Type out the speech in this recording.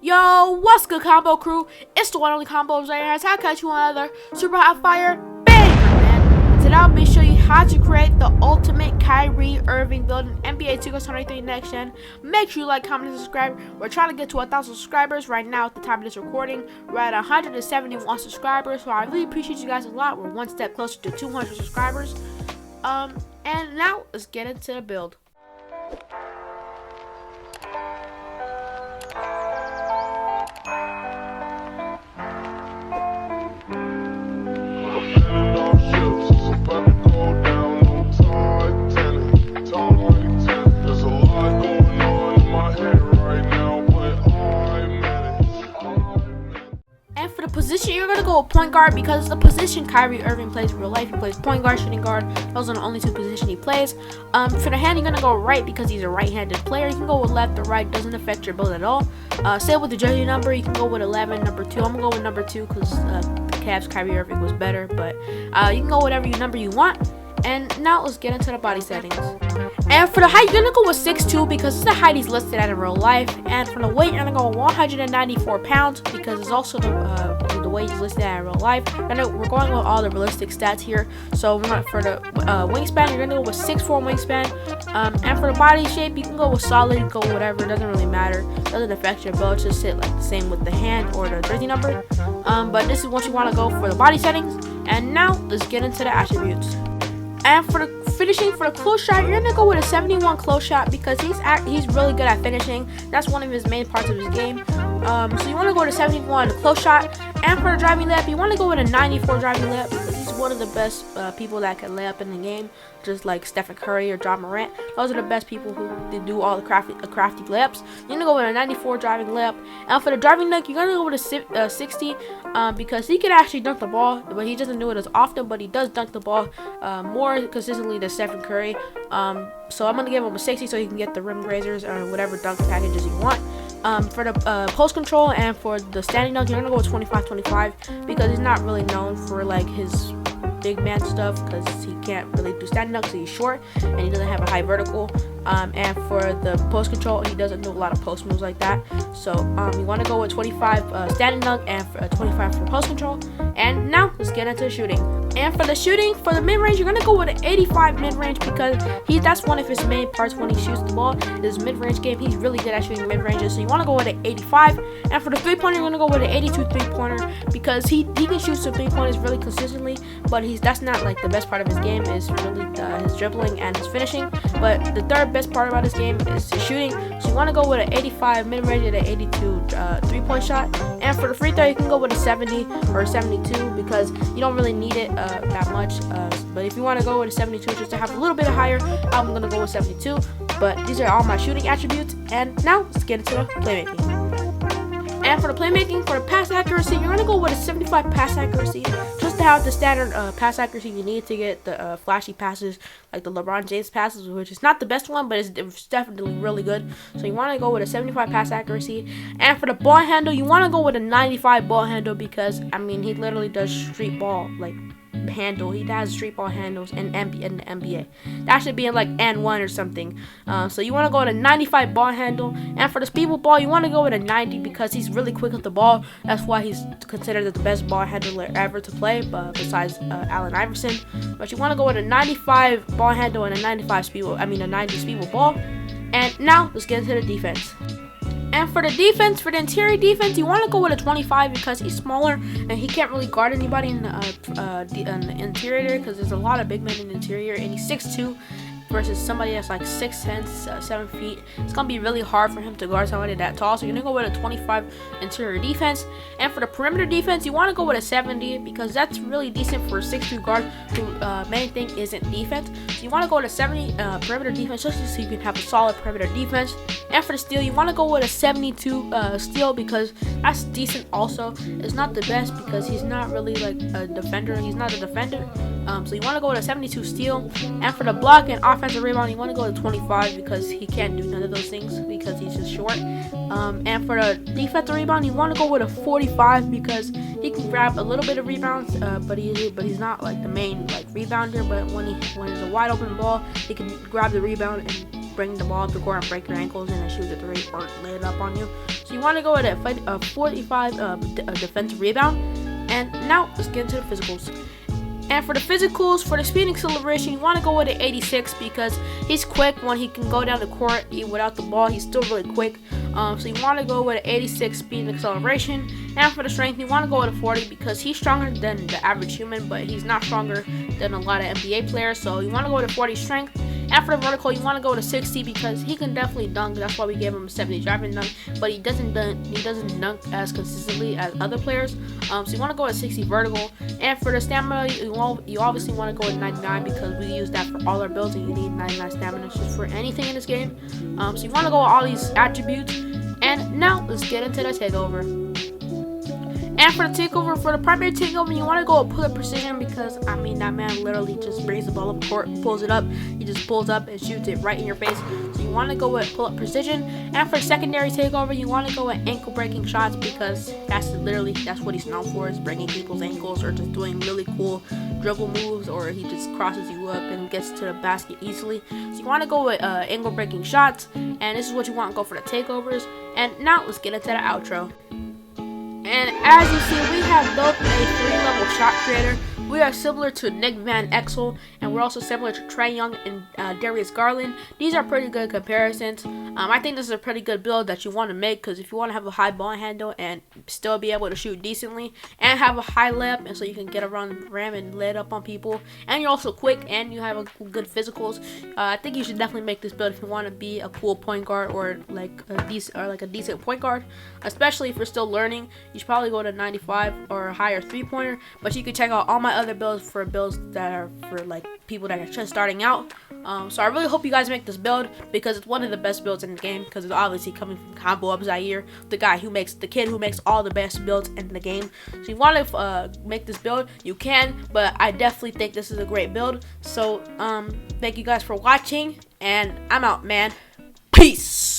Yo, what's good, combo crew? It's the one only combo ZAIRE. How can I you another super hot fire banger, man? Today I'll be showing you how to create the ultimate Kyrie Irving build in NBA 2K23 next gen. Make sure you like, comment, and subscribe. We're trying to get to 1,000 subscribers right now at the time of this recording. We're at 171 subscribers, so I really appreciate you guys a lot. We're one step closer to 200 subscribers. And now let's get into the build. And for the position, you're going to go with point guard because it's the position Kyrie Irving plays in real life. He plays point guard, shooting guard. Those are the only two positions he plays. For the hand, you're going to go right because he's a right-handed player. You can go with left or right. Doesn't affect your build at all. Same with the jersey number. You can go with 11, number 2. I'm going to go with number 2 because the Cavs Kyrie Irving was better. But you can go whatever number you want. And now let's get into the body settings. And for the height, you're going to go with 6'2" because it's the height he's listed at in real life. And for the weight, you're going to go with 194 pounds because it's also the weight he's listed at in real life. And we're going with all the realistic stats here. So for the wingspan, you're going to go with 6'4" wingspan. And for the body shape, you can go with solid, go whatever. It doesn't really matter. It doesn't affect your build. Just sit like the same with the hand or the jersey number. But this is what you want to go for the body settings. And now let's get into the attributes. And for the finishing, for the close shot, you're gonna go with a 71 close shot because he's really good at finishing. That's one of his main parts of his game. So you want to go to 71 close shot. And for the driving layup, you want to go with a 94 driving layup because he's one of the best people that can lay up in the game, just like Stephen Curry or John Morant. Those are the best people who do all the crafty layups. You're gonna go with a 94 driving layup. And for the driving dunk, you're gonna go with a 60 because he can actually dunk the ball, but he doesn't do it as often. But he does dunk the ball more consistently than Stephen Curry. So I'm gonna give him a 60 so he can get the rim grazers or whatever dunk packages you want. For the post control and for the standing dunk, you're gonna go with 25-25 because he's not really known for like his big man stuff because he can't really do standing dunk, so he's short and he doesn't have a high vertical. And for the post control, he doesn't do a lot of post moves like that. So you want to go with 25 standing dunk and 25 for post control. And now let's get into shooting. And for the shooting, for the mid range, you're gonna go with an 85 mid range because that's one of his main parts when he shoots the ball. This mid range game, he's really good at shooting mid ranges. So you want to go with an 85. And for the 3-pointer, you're gonna go with an 82 3-pointer because he can shoot some 3-pointers really consistently. But that's not like the best part of his game. Is really his dribbling and his finishing. But the third best part about his game is his shooting. So you want to go with an 85 mid range and an 82 3-point shot. And for the free throw, you can go with a 70 or a 72 because you don't really need it that much. But if you want to go with a 72 just to have a little bit higher, I'm gonna go with 72. But these are all my shooting attributes. And now let's get into the playmaking. And for the playmaking, for the pass accuracy, you're gonna go with a 75 pass accuracy, just to have the standard pass accuracy you need to get the flashy passes, like the LeBron James passes, which is not the best one, but it's definitely really good. So you want to go with a 75 pass accuracy. And for the ball handle, you want to go with a 95 ball handle because I mean he literally does street ball like handle. He has street ball handles in the NBA. That should be in like N1 or something. So you want to go with a 95 ball handle. And for the speed with ball, you want to go with a 90 because he's really quick with the ball. That's why he's considered the best ball handler ever to play, besides Allen Iverson. But you want to go with a 95 ball handle and a 95 speed. A 90 speed with ball. And now let's get into the defense. And for the defense, for the interior defense, you want to go with a 25 because he's smaller and he can't really guard anybody in the interior because there's a lot of big men in the interior, and he's 6'2" versus somebody that's like 6'10", 7 feet. It's gonna be really hard for him to guard somebody that tall. So you're gonna go with a 25 interior defense. And for the perimeter defense, you want to go with a 70 because that's really decent for a 6'2" guard who main thing isn't defense. So you want to go with a 70 perimeter defense just so you can have a solid perimeter defense. And for the steal, you want to go with a 72 steal because that's decent also. It's not the best because he's not really like a defender. He's not a defender. So you want to go with a 72 steal. And for the block and offensive rebound, you want to go with 25 because he can't do none of those things because he's just short. And for the defensive rebound, you want to go with a 45 because he can grab a little bit of rebounds, but he's not like the main like rebounder. But when there's a wide open ball, he can grab the rebound and bring the ball up the court and break your ankles and then shoot the three or lay it up on you. So you want to go with a 45 defensive rebound. And now let's get into the physicals. And for the physicals, for the speed and acceleration, you want to go with an 86 because he's quick when he can go down the court without the ball. He's still really quick. So you want to go with an 86 speed and acceleration. And for the strength, you want to go with a 40 because he's stronger than the average human, but he's not stronger than a lot of NBA players. So you want to go with a 40 strength. And for the vertical, you want to go with a 60 because he can definitely dunk. That's why we gave him a 70 driving dunk. But he doesn't dunk as consistently as other players. So you want to go with 60 vertical. And for the stamina, you obviously want to go with 99 because we use that for all our builds, and you need 99 stamina just for anything in this game. So you want to go with all these attributes. And now let's get into the takeover. And for the takeover, for the primary takeover, you want to go with pull-up precision because, I mean, that man literally just brings the ball up court, pulls it up. He just pulls up and shoots it right in your face. So you want to go with pull-up precision. And for secondary takeover, you want to go with ankle-breaking shots because that's what he's known for, is breaking people's ankles or just doing really cool dribble moves, or he just crosses you up and gets to the basket easily. So you want to go with ankle-breaking shots, and this is what you want to go for the takeovers. And now let's get into the outro. And as you see, we have built a 3-level shot creator. We are similar to Nick Van Exel, and we're also similar to Trae Young and Darius Garland. These are pretty good comparisons. I think this is a pretty good build that you want to make because if you want to have a high ball handle and still be able to shoot decently and have a high layup, and so you can get around the rim and lay it up on people, and you're also quick and you have a good physicals, I think you should definitely make this build if you want to be a cool point guard or like a decent point guard. Especially if you're still learning, you should probably go to 95 or a higher 3-pointer. But you can check out all my other builds for builds that are for like people that are just starting out. So I really hope you guys make this build because it's one of the best builds in the game because it's obviously coming from Combo Up Zaire, the kid who makes all the best builds in the game. So if you want to make this build, you can, but I definitely think this is a great build. So thank you guys for watching, and I'm out, man. Peace.